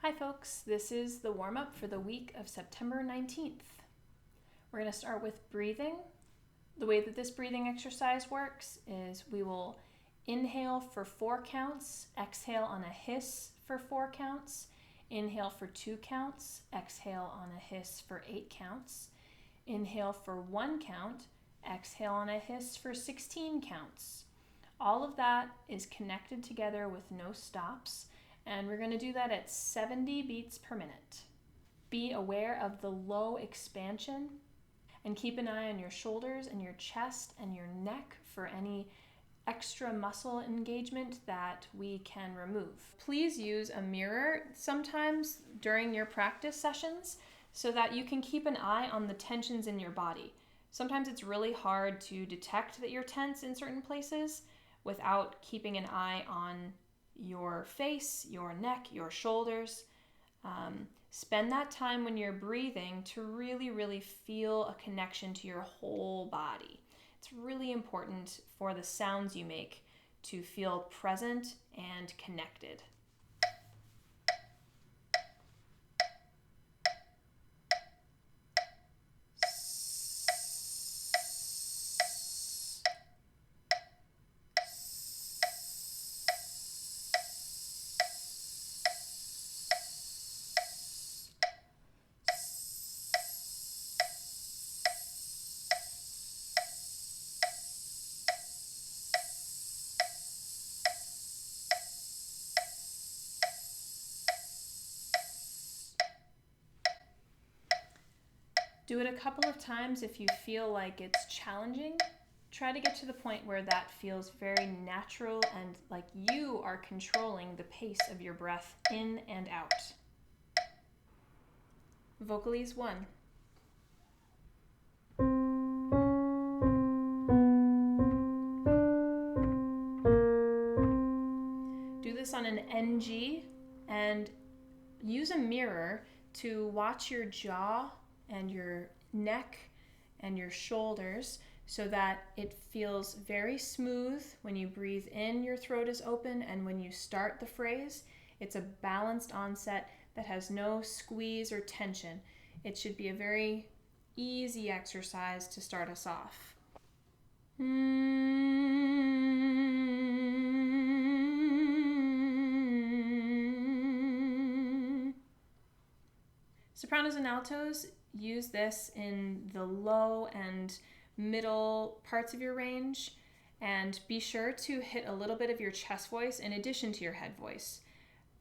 Hi folks, this is the warm-up for the week of September 19th. We're going to start with breathing. The way that this breathing exercise works is we will inhale for 4 counts, exhale on a hiss for 4 counts, inhale for 2 counts, exhale on a hiss for 8 counts, inhale for 1 count, exhale on a hiss for 16 counts. All of that is connected together with no stops. And we're going to do that at 70 beats per minute. Be aware of the low expansion and keep an eye on your shoulders and your chest and your neck for any extra muscle engagement that we can remove. Please use a mirror sometimes during your practice sessions so that you can keep an eye on the tensions in your body. Sometimes it's really hard to detect that you're tense in certain places without keeping an eye on your face, your neck, your shoulders. Spend that time when you're breathing to really feel a connection to your whole body. It's really important for the sounds you make to feel present and connected. Do it a couple of times if you feel like it's challenging. Try to get to the point where that feels very natural and like you are controlling the pace of your breath in and out. Vocalese 1. Do this on an NG and use a mirror to watch your jaw and your neck and your shoulders so that it feels very smooth. When you breathe in, your throat is open, and when you start the phrase, it's a balanced onset that has no squeeze or tension. It should be a very easy exercise to start us off. Sopranos and altos use this in the low and middle parts of your range, and be sure to hit a little bit of your chest voice in addition to your head voice.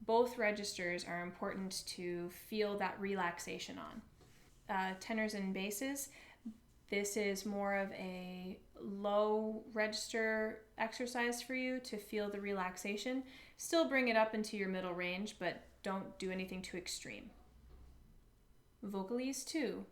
Both registers are important to feel that relaxation on. Tenors and basses, this is more of a low register exercise for you to feel the relaxation. Still bring it up into your middle range, but don't do anything too extreme. Vocalese 2.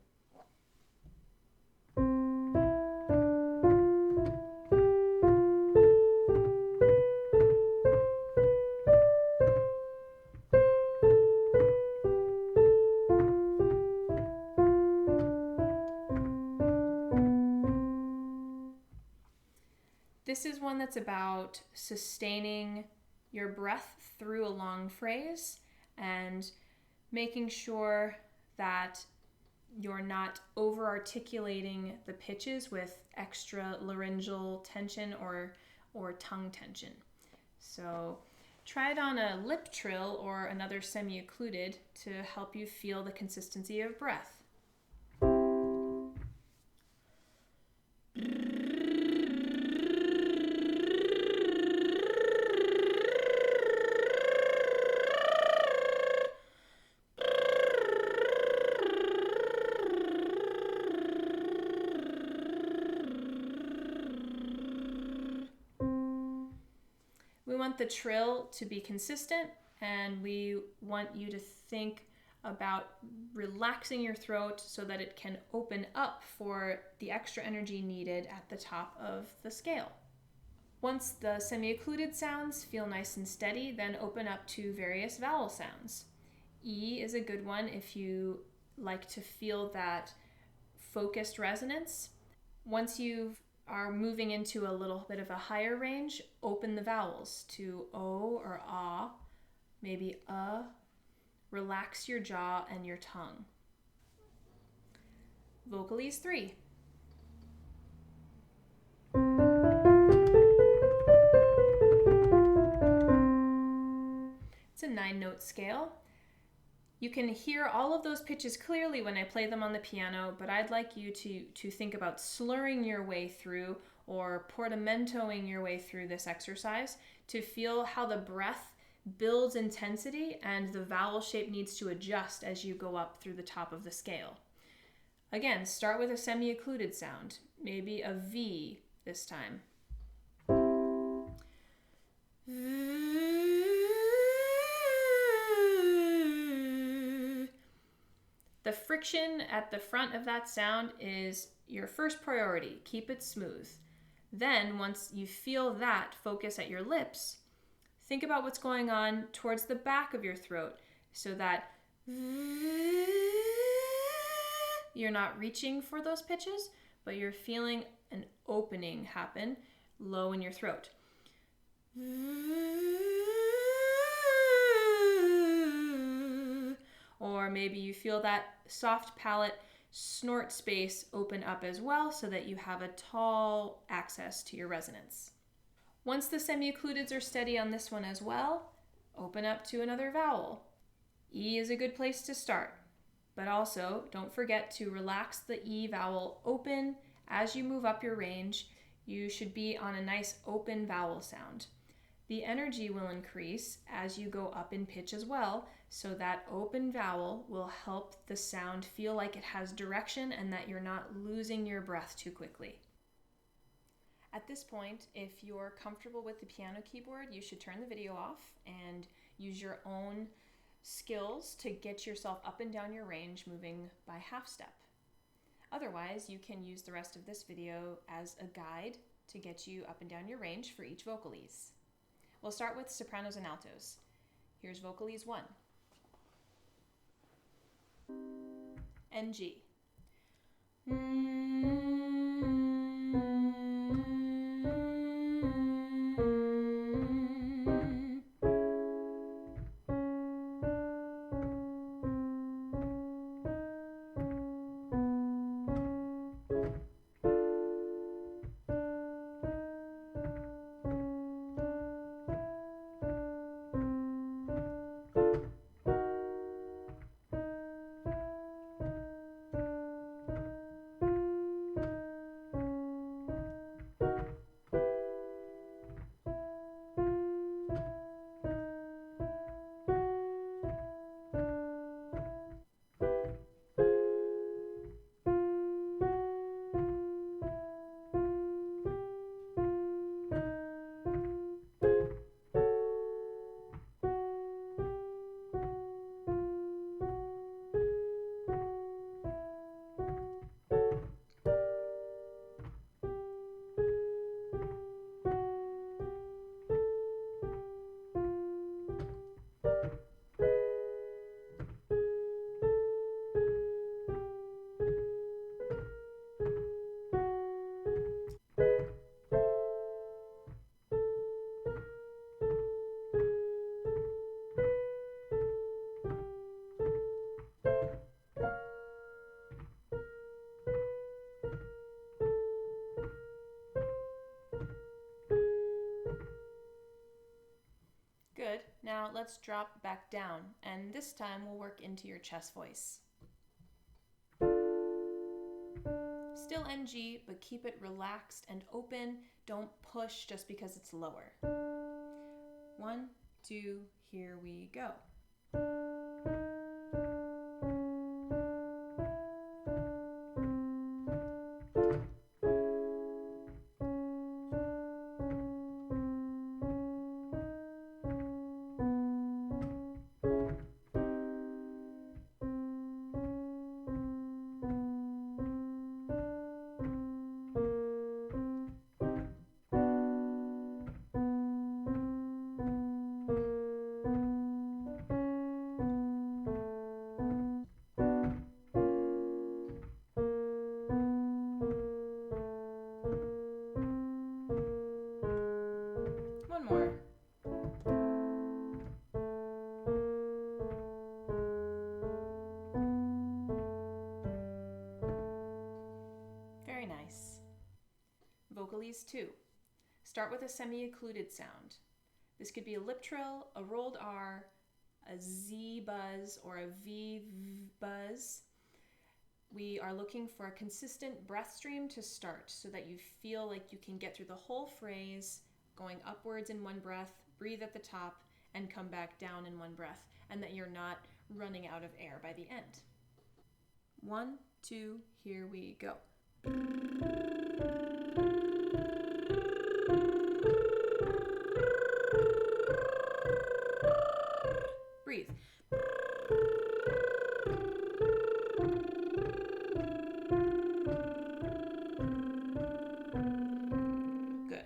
This is one that's about sustaining your breath through a long phrase and making sure that you're not over-articulating the pitches with extra laryngeal tension or tongue tension. So try it on a lip trill or another semi-occluded to help you feel the consistency of breath. We want the trill to be consistent, and we want you to think about relaxing your throat so that it can open up for the extra energy needed at the top of the scale. Once the semi-occluded sounds feel nice and steady, then open up to various vowel sounds. E is a good one if you like to feel that focused resonance. Once you are moving into a little bit of a higher range, open the vowels to O or ah, maybe Relax your jaw and your tongue. Vocalese 3. It's a 9-note scale. You can hear all of those pitches clearly when I play them on the piano, but I'd like you to think about slurring your way through or portamentoing your way through this exercise to feel how the breath builds intensity and the vowel shape needs to adjust as you go up through the top of the scale. Again, start with a semi-occluded sound, maybe a V this time. The friction at the front of that sound is your first priority. Keep it smooth. Then, once you feel that focus at your lips, think about what's going on towards the back of your throat so that you're not reaching for those pitches, but you're feeling an opening happen low in your throat. Or maybe you feel that soft palate snort space open up as well so that you have a tall access to your resonance. Once the semi-occludeds are steady on this one as well, open up to another vowel. E is a good place to start, but also don't forget to relax the E vowel open as you move up your range. You should be on a nice open vowel sound. The energy will increase as you go up in pitch as well, so that open vowel will help the sound feel like it has direction and that you're not losing your breath too quickly. At this point, if you're comfortable with the piano keyboard, you should turn the video off and use your own skills to get yourself up and down your range moving by half step. Otherwise, you can use the rest of this video as a guide to get you up and down your range for each vocalese. We'll start with sopranos and altos. Here's vocalese 1. NG. Good. Now let's drop back down, and this time we'll work into your chest voice. Still NG, but keep it relaxed and open. Don't push just because it's lower. 1, 2, here we go. these too. Start with a semi-occluded sound. This could be a lip trill, a rolled R, a Z buzz, or a V buzz. We are looking for a consistent breath stream to start so that you feel like you can get through the whole phrase, going upwards in one breath, breathe at the top, and come back down in one breath, and that you're not running out of air by the end. 1, 2, here we go. Breathe. Good.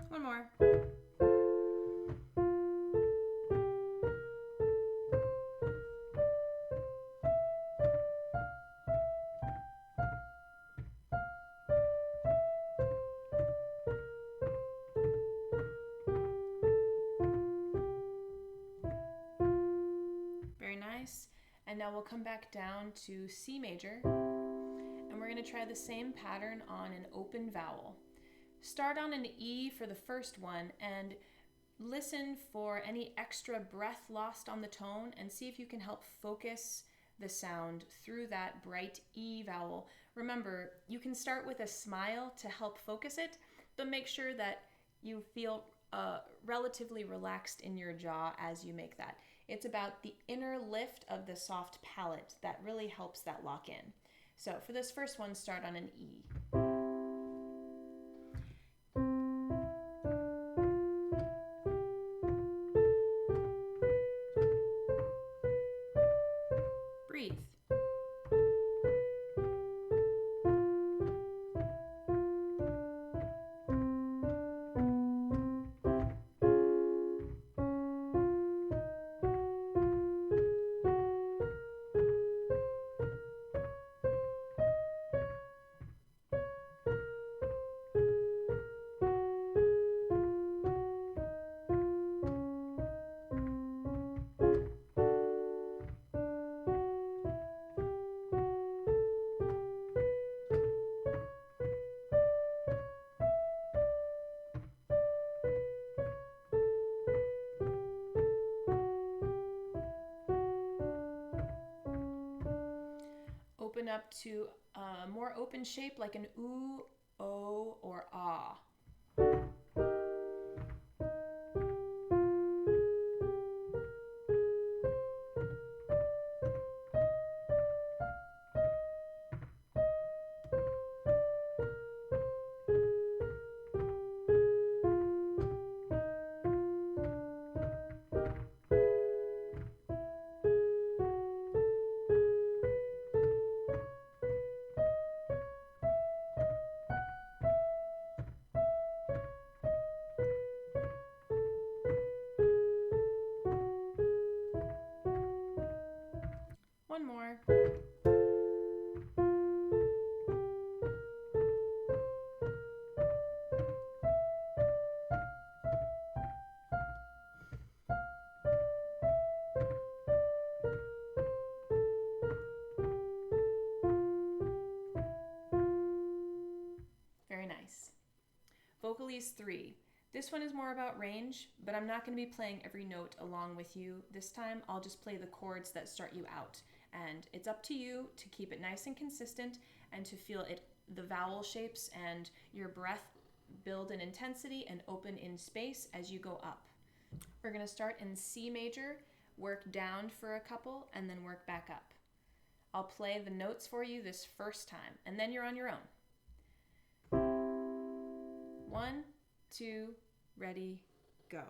One more. Very nice. And now we'll come back down to C major, and we're going to try the same pattern on an open vowel. Start on an E for the first one and listen for any extra breath lost on the tone and see if you can help focus the sound through that bright E vowel. Remember, you can start with a smile to help focus it, but make sure that you feel relatively relaxed in your jaw as you make that. It's about the inner lift of the soft palate that really helps that lock in. So for this first one, start on an E. Breathe. Open up to a more open shape like an oo, o, or ah. Vocalese 3. This one is more about range, but I'm not going to be playing every note along with you. This time I'll just play the chords that start you out. And it's up to you to keep it nice and consistent and to feel the vowel shapes and your breath build in intensity and open in space as you go up. We're going to start in C major, work down for a couple, and then work back up. I'll play the notes for you this first time, and then you're on your own. 1, 2, ready, go.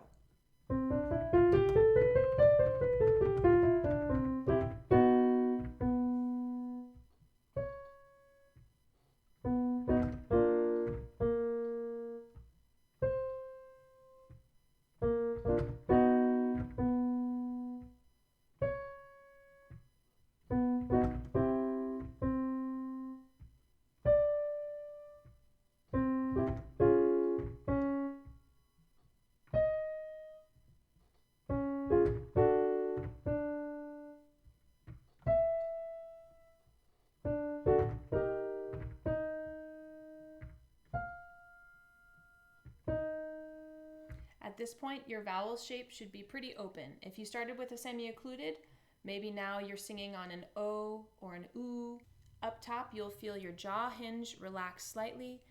At this point, your vowel shape should be pretty open. If you started with a semi-occluded, maybe now you're singing on an O or an oo. Up top, you'll feel your jaw hinge relax slightly,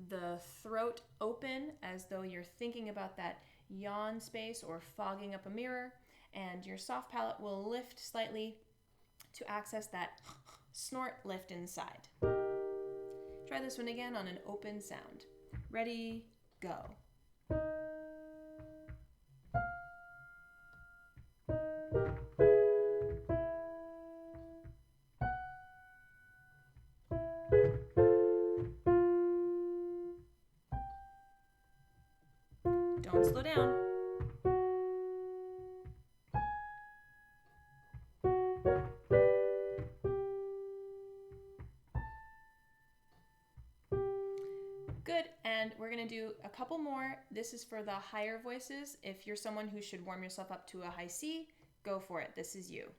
the throat open as though you're thinking about that yawn space or fogging up a mirror, and your soft palate will lift slightly to access that snort lift inside. Try this one again on an open sound. Ready, go. Don't slow down. Good, and we're going to do a couple more. This is for the higher voices. If you're someone who should warm yourself up to a high C, go for it. This is you.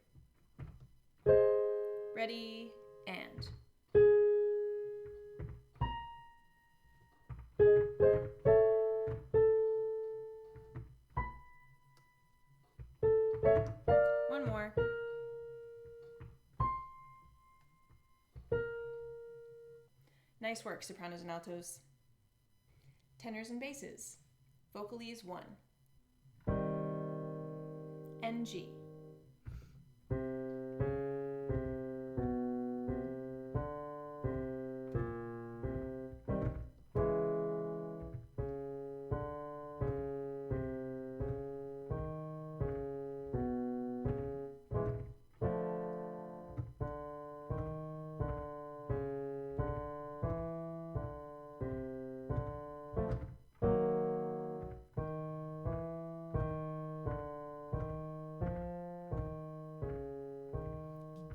Ready, and... One more. Nice work, Sopranos and Altos. Tenors and Basses. Vocalese 1. NG.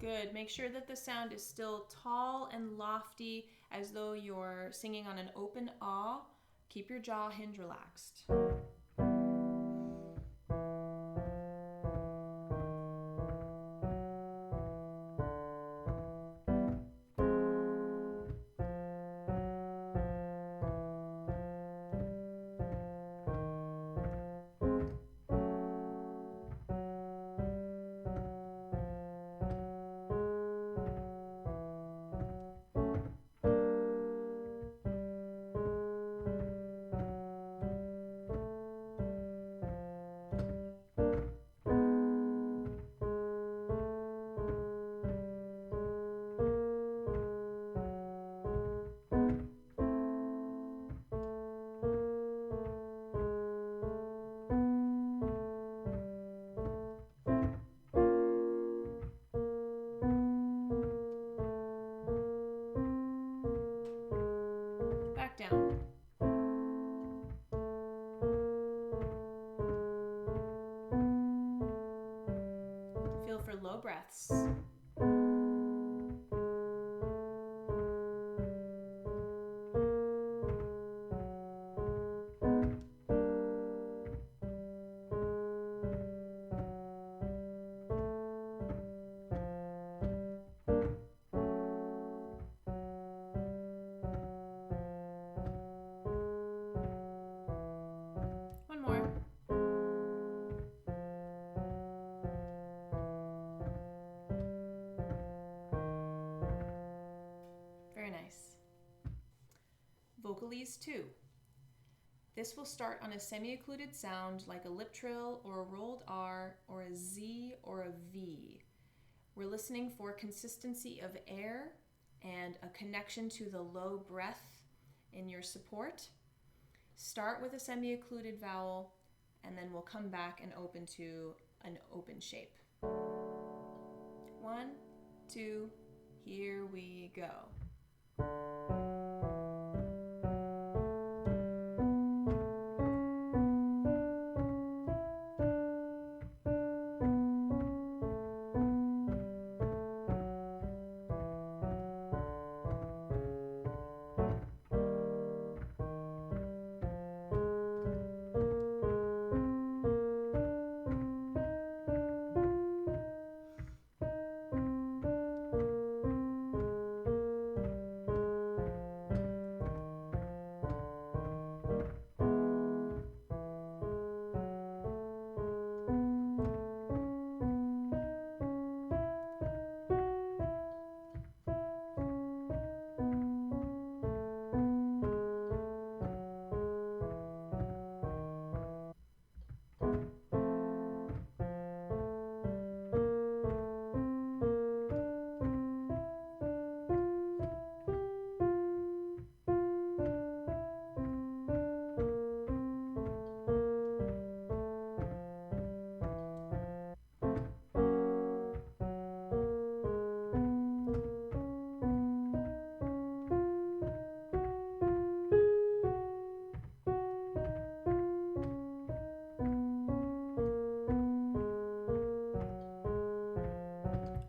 Good. Make sure that the sound is still tall and lofty as though you're singing on an open ah. Keep your jaw hinge relaxed. Down. Feel for low breaths. vocalese 2. This will start on a semi-occluded sound like a lip trill or a rolled R or a Z or a V. We're listening for consistency of air and a connection to the low breath in your support. Start with a semi-occluded vowel, and then we'll come back and open to an open shape. 1, 2, here we go.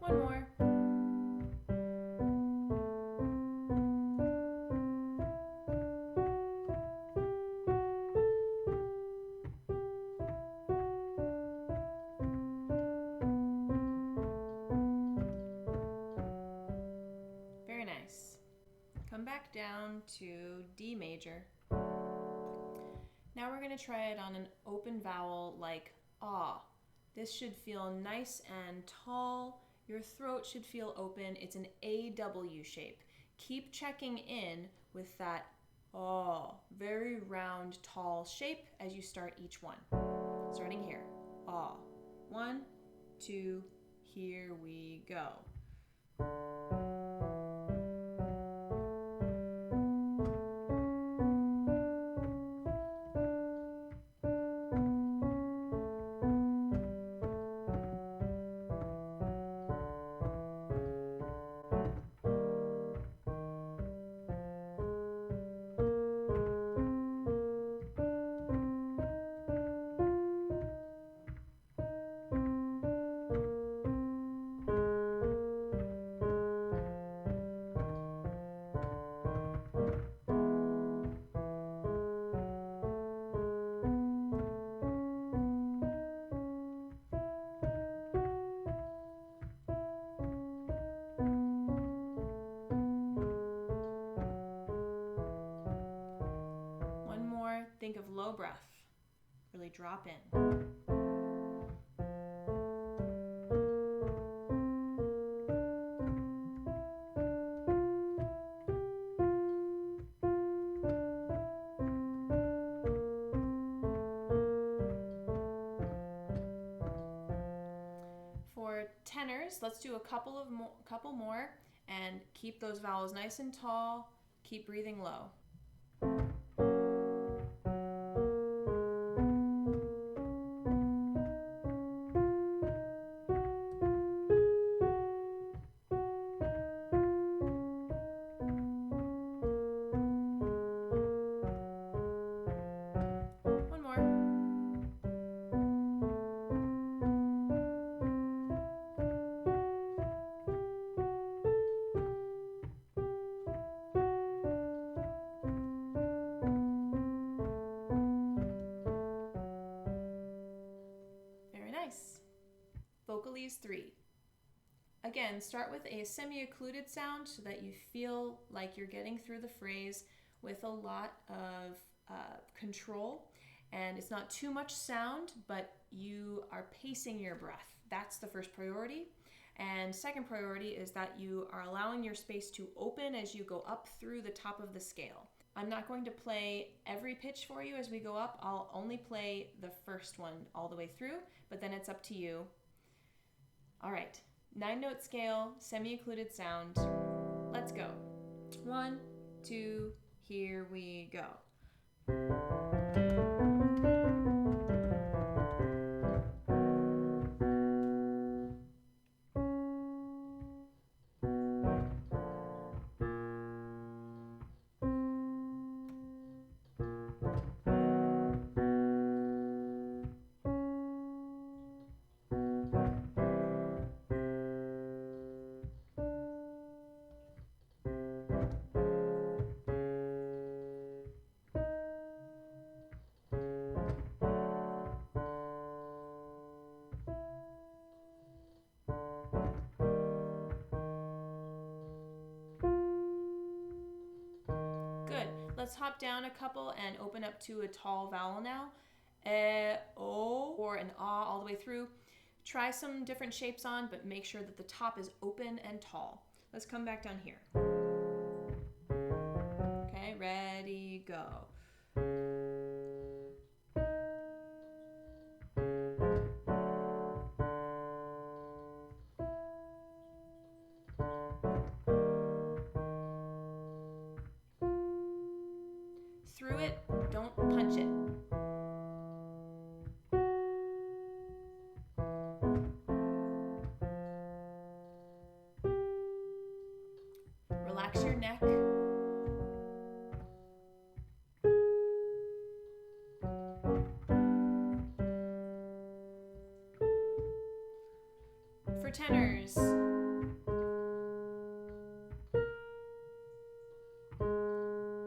One more. Very nice. Come back down to D major. Now we're going to try it on an open vowel like ah. This should feel nice and tall. Your throat should feel open. It's an AW shape. Keep checking in with that ah, very round, tall shape as you start each one. Starting here, ah. 1, 2, here we go. Think of low breath. Really drop in. For tenors, let's do a couple more and keep those vowels nice and tall. Keep breathing low. Vocalese 3. Again, start with a semi-occluded sound so that you feel like you're getting through the phrase with a lot of control, and it's not too much sound, but you are pacing your breath. That's the first priority. And second priority is that you are allowing your space to open as you go up through the top of the scale. I'm not going to play every pitch for you as we go up. I'll only play the first one all the way through, but then it's up to you. All right, 9-note scale, semi-occluded sound. Let's go. 1, 2, here we go. Good. Let's hop down a couple and open up to a tall vowel now. O, or an ah all the way through. Try some different shapes on, but make sure that the top is open and tall. Let's come back down here. Okay, ready, go. Through it, don't punch it. Relax your neck. For tenors,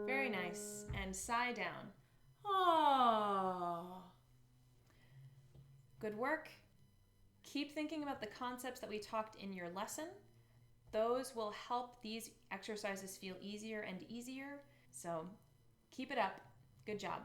very nice. And sigh down. Oh. Good work. Keep thinking about the concepts that we talked in your lesson. Those will help these exercises feel easier and easier. So keep it up. Good job.